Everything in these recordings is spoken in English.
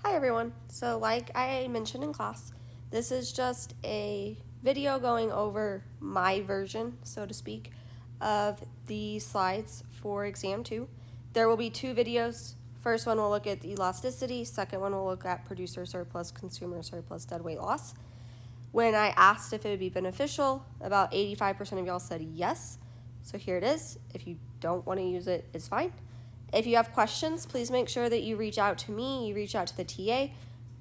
Hi everyone. So like I mentioned in class, this is just a video going over my version, so to speak, of the slides for exam 2. There will be 2 videos. First one will look at elasticity, second one will look at producer surplus, consumer surplus, dead weight loss. When I asked if it would be beneficial, about 85% of y'all said yes. So here it is. If you don't want to use it, it's fine. If you have questions, please make sure that you reach out to me, you reach out to the TA.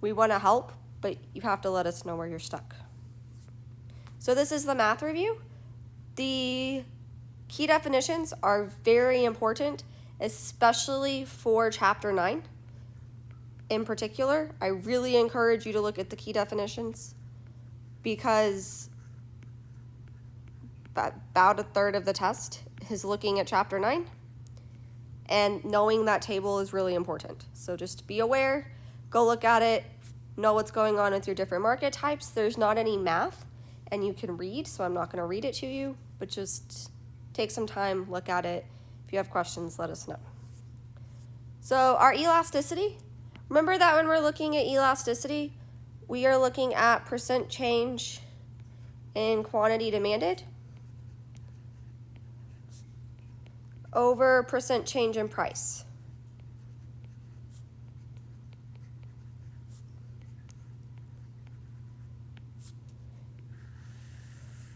We want to help, but you have to let us know where you're stuck. So this is the math review. The key definitions are very important, especially for Chapter 9. In particular, I really encourage you to look at the key definitions because about a third of the test is looking at Chapter 9. And knowing that table is really important. So just be aware, go look at it, know what's going on with your different market types. There's not any math, and you can read, so I'm not going to read it to you, but just take some time, look at it. If you have questions, let us know. So our elasticity, remember that when we're looking at elasticity, we are looking at percent change in quantity demanded over percent change in price.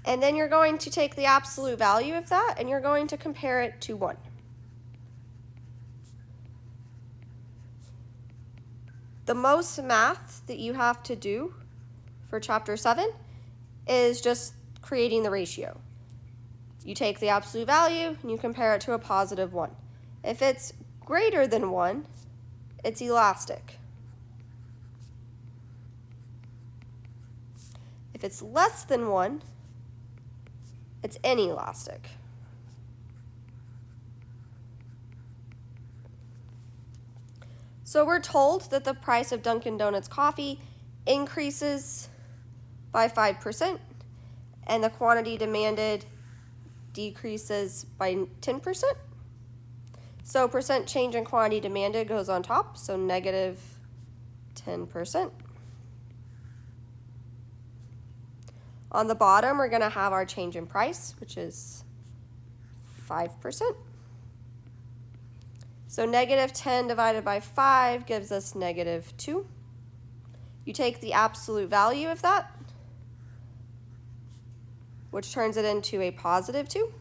And then you're going to take the absolute value of that and you're going to compare it to 1. The most math that you have to do for Chapter 7 is just creating the ratio. You take the absolute value and you compare it to a positive 1. If it's greater than 1, it's elastic. If it's less than 1, it's inelastic. So we're told that the price of Dunkin' Donuts coffee increases by 5% and the quantity demanded decreases by 10%. So percent change in quantity demanded goes on top, so negative 10%. On the bottom, we're going to have our change in price, which is 5%. So negative 10 divided by 5 gives us negative 2. You take the absolute value of that, which turns it into a positive 2.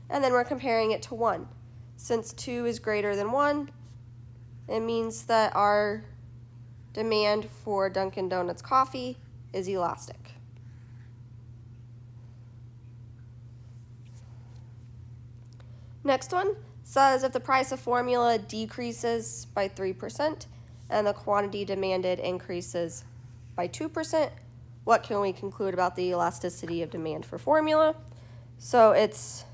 And then we're comparing it to 1. Since 2 is greater than 1, it means that our demand for Dunkin' Donuts coffee is elastic. Next one says if the price of formula decreases by 3% and the quantity demanded increases by 2%, what can we conclude about the elasticity of demand for formula? So it's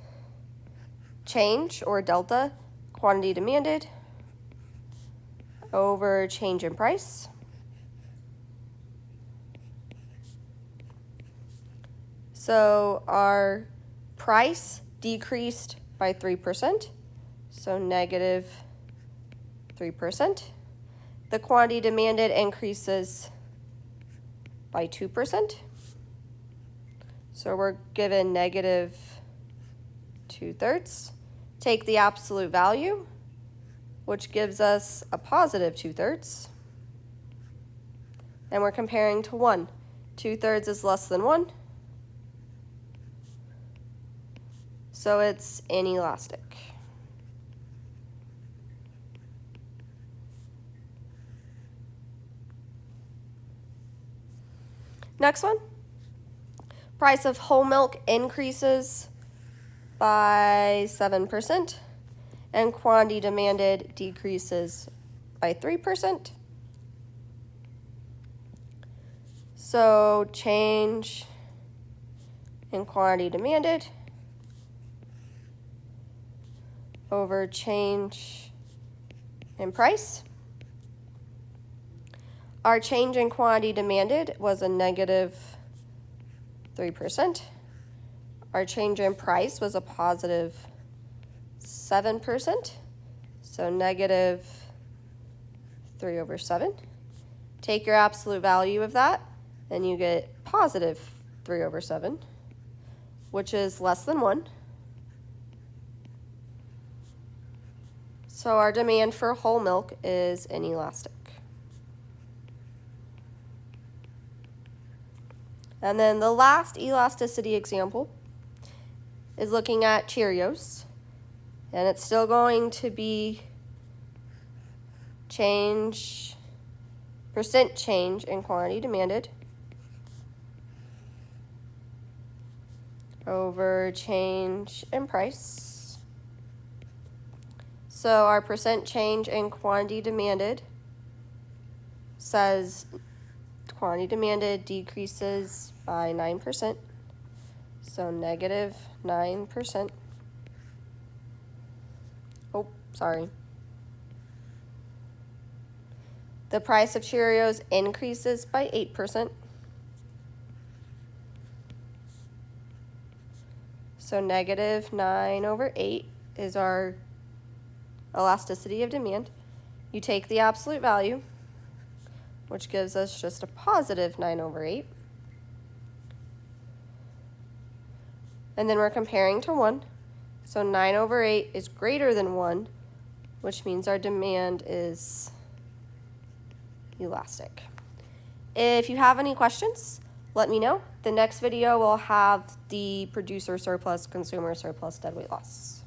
change, or delta, quantity demanded over change in price. So our price decreased by 3%, so negative 3%. The quantity demanded increases by 2%, so we're given negative 2/3. Take the absolute value, which gives us a positive 2/3, and we're comparing to 1. 2/3 is less than 1, so it's inelastic. Next one, price of whole milk increases by 7% and quantity demanded decreases by 3%. So change in quantity demanded over change in price. Our change in quantity demanded was a negative 3%. Our change in price was a positive 7%, so negative 3 over 7. Take your absolute value of that, and you get positive 3 over 7, which is less than 1. So our demand for whole milk is inelastic. And then the last elasticity example is looking at Cheerios. And it's still going to be percent change in quantity demanded over change in price. So our percent change in quantity demanded says quantity demanded decreases by 9%, so negative 9%. Oh, sorry. The price of Cheerios increases by 8%. So negative 9 over 8 is our elasticity of demand. You take the absolute value, which gives us just a positive 9 over 8. And then we're comparing to 1. So 9 over 8 is greater than 1, which means our demand is elastic. If you have any questions, let me know. The next video will have the producer surplus, consumer surplus, deadweight loss.